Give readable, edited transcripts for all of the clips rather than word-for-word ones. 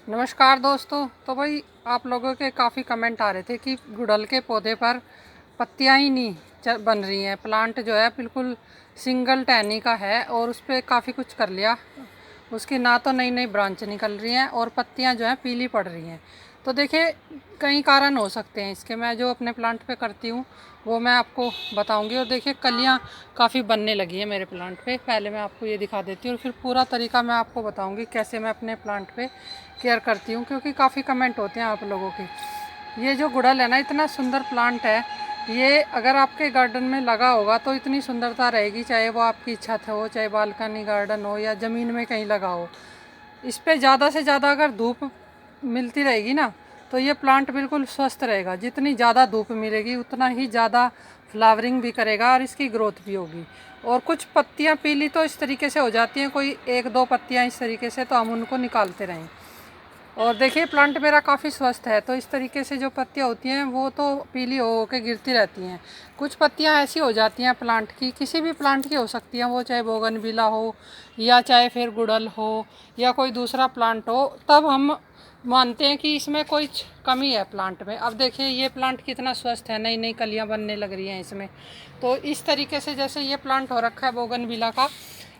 नमस्कार दोस्तों। तो भाई आप लोगों के काफ़ी कमेंट आ रहे थे कि गुड़हल के पौधे पर पत्तियां ही नहीं बन रही हैं। प्लांट जो है बिल्कुल सिंगल टहनी का है और उस पर काफ़ी कुछ कर लिया, उसकी ना तो नई नई ब्रांच निकल रही हैं और पत्तियां जो हैं पीली पड़ रही हैं। तो देखिए कई कारण हो सकते हैं इसके। मैं जो अपने प्लांट पे करती हूँ वो मैं आपको बताऊंगी। और देखिए कलियाँ काफ़ी बनने लगी हैं मेरे प्लांट पे। पहले मैं आपको ये दिखा देती हूँ और फिर पूरा तरीका मैं आपको बताऊंगी कैसे मैं अपने प्लांट पे केयर करती हूँ, क्योंकि काफ़ी कमेंट होते हैं आप लोगों के। ये जो गुड़हल है ना, इतना सुंदर प्लांट है। ये अगर आपके गार्डन में लगा होगा तो इतनी सुंदरता रहेगी, चाहे वो आपकी छत हो, चाहे बालकनी गार्डन हो या ज़मीन में कहीं लगा हो। इस पे ज़्यादा से ज़्यादा अगर धूप मिलती रहेगी ना तो ये प्लांट बिल्कुल स्वस्थ रहेगा। जितनी ज़्यादा धूप मिलेगी उतना ही ज़्यादा फ्लावरिंग भी करेगा और इसकी ग्रोथ भी होगी। और कुछ पत्तियाँ पीली तो इस तरीके से हो जाती हैं, कोई एक दो पत्तियाँ इस तरीके से, तो हम उनको निकालते रहें। और देखिए प्लांट मेरा काफ़ी स्वस्थ है। तो इस तरीके से जो पत्तियाँ होती हैं वो तो पीली हो के गिरती रहती हैं। कुछ पत्तियाँ ऐसी हो जाती हैं प्लांट की, किसी भी प्लांट की हो सकती हैं, वो चाहे बोगनविला हो या चाहे फिर गुड़हल हो या कोई दूसरा प्लांट हो, तब हम मानते हैं कि इसमें कोई कमी है प्लांट में। अब देखिए ये प्लांट कितना स्वस्थ है, नई नई कलियाँ बनने लग रही हैं इसमें। तो इस तरीके से जैसे ये प्लांट हो रखा है बोगनविला का,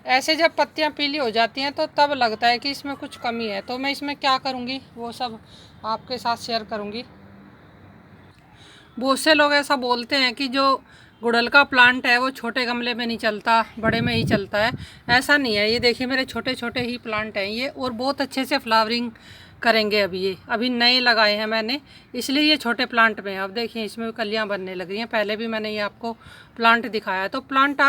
ऐसे जब पत्तियां पीली हो जाती हैं तो तब लगता है कि इसमें कुछ कमी है। तो मैं इसमें क्या करूँगी वो सब आपके साथ शेयर करूँगी। बहुत से लोग ऐसा बोलते हैं कि जो गुड़हल का प्लांट है वो छोटे गमले में नहीं चलता, बड़े में ही चलता है। ऐसा नहीं है। ये देखिए मेरे छोटे छोटे ही प्लांट हैं ये, और बहुत अच्छे से फ्लावरिंग करेंगे। अभी ये अभी नए लगाए हैं मैंने, इसलिए ये छोटे प्लांट में। अब देखिए इसमें कलियां बनने लग रही हैं। पहले भी मैंने ये आपको प्लांट दिखाया। तो प्लांट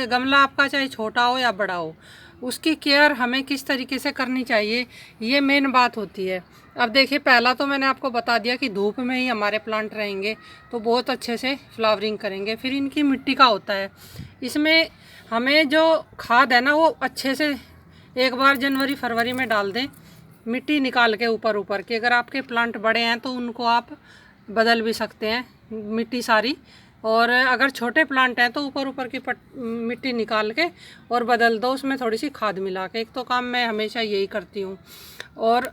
गमला आपका चाहे छोटा हो या बड़ा हो, उसकी केयर हमें किस तरीके से करनी चाहिए, ये मेन बात होती है। अब देखिए पहला तो मैंने आपको बता दिया कि धूप में ही हमारे प्लांट रहेंगे तो बहुत अच्छे से फ्लावरिंग करेंगे। फिर इनकी मिट्टी का होता है, इसमें हमें जो खाद है ना वो अच्छे से एक बार जनवरी फरवरी में डाल दें, मिट्टी निकाल के ऊपर ऊपर की। अगर आपके प्लांट बड़े हैं तो उनको आप बदल भी सकते हैं मिट्टी सारी। और अगर छोटे प्लांट हैं तो ऊपर ऊपर की मिट्टी निकाल के और बदल दो, उसमें थोड़ी सी खाद मिला के। एक तो काम मैं हमेशा यही करती हूँ। और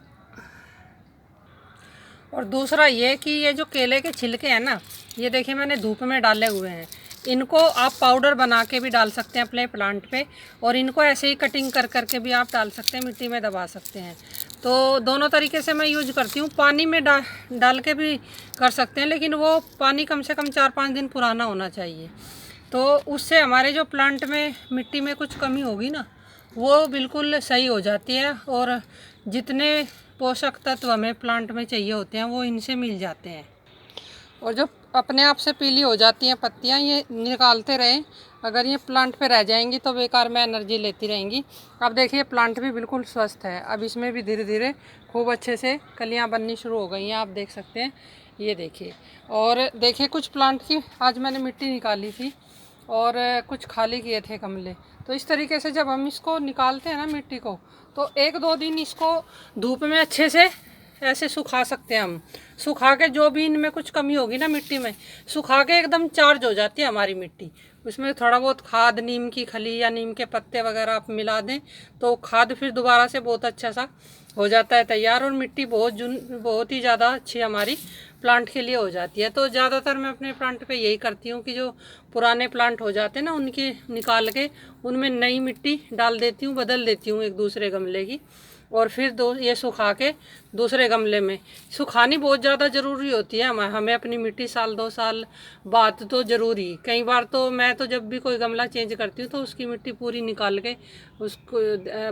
दूसरा ये कि ये जो केले के छिलके हैं ना, ये देखिए मैंने धूप में डाले हुए हैं। इनको आप पाउडर बना के भी डाल सकते हैं अपने प्लांट पे, और इनको ऐसे ही कटिंग कर करके भी आप डाल सकते हैं, मिट्टी में दबा सकते हैं। तो दोनों तरीके से मैं यूज करती हूँ। पानी में डाल के भी कर सकते हैं, लेकिन वो पानी कम से कम 4-5 दिन पुराना होना चाहिए। तो उससे हमारे जो प्लांट में मिट्टी में कुछ कमी होगी ना वो बिल्कुल सही हो जाती है, और जितने पोषक तत्व हमें प्लांट में चाहिए होते हैं वो इनसे मिल जाते हैं। और जो अपने आप से पीली हो जाती हैं पत्तियां, ये निकालते रहें। अगर ये प्लांट पे रह जाएंगी तो बेकार में एनर्जी लेती रहेंगी। अब देखिए प्लांट भी बिल्कुल स्वस्थ है। अब इसमें भी धीरे धीरे खूब अच्छे से कलियां बननी शुरू हो गई हैं, आप देख सकते हैं। ये देखिए, और देखिए कुछ प्लांट की आज मैंने मिट्टी निकाली थी और कुछ खाली किए थे गमले। तो इस तरीके से जब हम इसको निकालते हैं ना मिट्टी को, तो 1-2 दिन इसको धूप में अच्छे से ऐसे सुखा सकते हैं हम। सुखा के जो भी इनमें कुछ कमी होगी ना मिट्टी में, सुखा के एकदम चार्ज हो जाती है हमारी मिट्टी। उसमें थोड़ा बहुत खाद, नीम की खली या नीम के पत्ते वगैरह आप मिला दें तो खाद फिर दोबारा से बहुत अच्छा सा हो जाता है तैयार, और मिट्टी बहुत ही ज़्यादा अच्छी हमारी प्लांट के लिए हो जाती है। तो ज़्यादातर मैं अपने प्लांट पे यही करती हूँ कि जो पुराने प्लांट हो जाते हैं ना उनकी निकाल के उनमें नई मिट्टी डाल देती हूँ, बदल देती हूँ एक दूसरे गमले की, और फिर ये सुखा के दूसरे गमले में। सुखानी बहुत ज़्यादा ज़रूरी होती है हमें अपनी मिट्टी 1-2 साल बाद तो ज़रूरी। कई बार तो मैं तो जब भी कोई गमला चेंज करती हूँ तो उसकी मिट्टी पूरी निकाल के उसको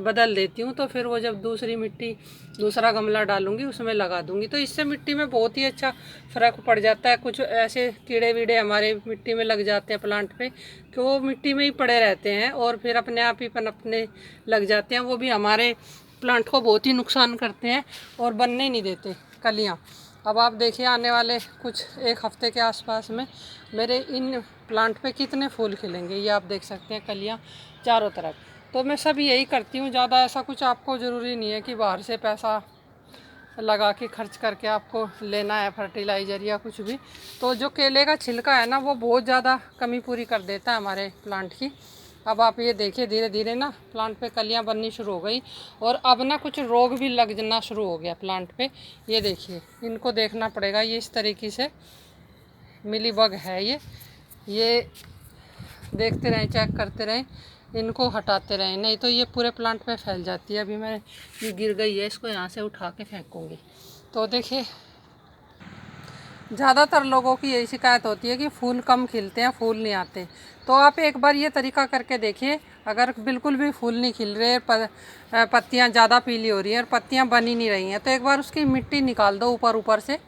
बदल देती हूँ। तो फिर वो जब दूसरी मिट्टी, दूसरा गमला डालूँगी उसमें लगा दूँगी। तो इससे मिट्टी में बहुत ही अच्छा फ़र्क पड़ जाता है। कुछ ऐसे कीड़े वीड़े हमारे मिट्टी में लग जाते हैं प्लांट पे कि वो मिट्टी में ही पड़े रहते हैं और फिर अपने आप ही पनपने लग जाते हैं। वो भी हमारे प्लांट को बहुत ही नुकसान करते हैं और बनने नहीं देते कलियाँ। अब आप देखिए आने वाले कुछ 1 हफ्ते के आसपास में मेरे इन प्लांट पे कितने फूल खिलेंगे, ये आप देख सकते हैं कलियाँ चारों तरफ। तो मैं सब यही करती हूँ। ज़्यादा ऐसा कुछ आपको ज़रूरी नहीं है कि बाहर से पैसा लगा के खर्च करके आपको लेना है फर्टिलाइज़र या कुछ भी। तो जो केले का छिलका है ना वो बहुत ज़्यादा कमी पूरी कर देता है हमारे प्लांट की। अब आप ये देखिए धीरे धीरे ना प्लांट पे कलियां बननी शुरू हो गई और अब ना कुछ रोग भी लग जाना शुरू हो गया प्लांट पे। ये देखिए, इनको देखना पड़ेगा। ये इस तरीके से मिली बग है ये देखते रहें, चेक करते रहें, इनको हटाते रहें, नहीं तो ये पूरे प्लांट पे फैल जाती है। अभी मैं ये गिर गई है, इसको यहाँ से उठा के फेंकूँगी। तो देखिए ज़्यादातर लोगों की यही शिकायत होती है कि फूल कम खिलते हैं, फूल नहीं आते। तो आप एक बार ये तरीका करके देखिए। अगर बिल्कुल भी फूल नहीं खिल रहे, पत्तियाँ ज़्यादा पीली हो रही हैं और पत्तियाँ बन ही नहीं रही हैं, तो एक बार उसकी मिट्टी निकाल दो ऊपर ऊपर से,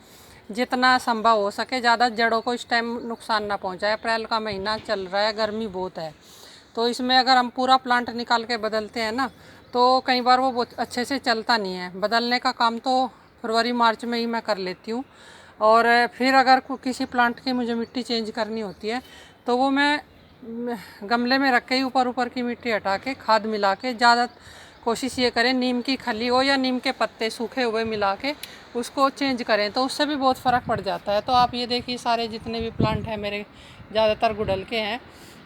जितना संभव हो सके। ज़्यादा जड़ों को इस टाइम नुकसान ना पहुँचाए। अप्रैल का महीना चल रहा है, गर्मी बहुत है, तो इसमें अगर हम पूरा प्लांट निकाल के बदलते हैं ना, तो कई बार वो बहुत अच्छे से चलता नहीं है। बदलने का काम तो फरवरी मार्च में ही मैं कर लेती हूँ। और फिर अगर किसी प्लांट की मुझे मिट्टी चेंज करनी होती है तो वो मैं गमले में रख के ही ऊपर ऊपर की मिट्टी हटा के खाद मिला के, ज़्यादा कोशिश ये करें नीम की खली हो या नीम के पत्ते सूखे हुए मिला के उसको चेंज करें, तो उससे भी बहुत फ़र्क पड़ जाता है। तो आप ये देखिए सारे जितने भी प्लांट हैं मेरे, ज़्यादातर गुड़हल के हैं,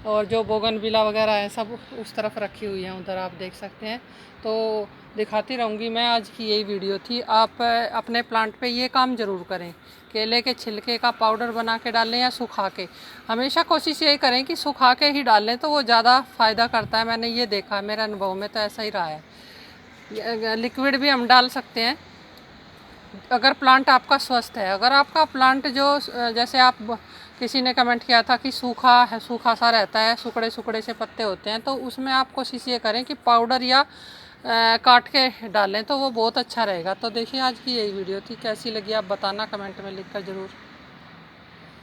और जो बोगनविला वगैरह है सब उस तरफ रखी हुई हैं, उधर आप देख सकते हैं। तो दिखाती रहूँगी मैं। आज की यही वीडियो थी। आप अपने प्लांट पे ये काम ज़रूर करें। केले के छिलके का पाउडर बना के डालें या सुखा के। हमेशा कोशिश यही करें कि सुखा के ही डालें, तो वो ज़्यादा फ़ायदा करता है। मैंने ये देखा है, मेरे अनुभव में तो ऐसा ही रहा है। लिक्विड भी हम डाल सकते हैं अगर प्लांट आपका स्वस्थ है। अगर आपका प्लांट जो जैसे आप किसी ने कमेंट किया था कि सूखा है, सूखा सा रहता है, सुकड़े सुकड़े से पत्ते होते हैं, तो उसमें आप कोशिश ये करें कि पाउडर या काट के डालें, तो वो बहुत अच्छा रहेगा। तो देखिए आज की यही वीडियो थी, कैसी लगी आप बताना कमेंट में लिखकर ज़रूर।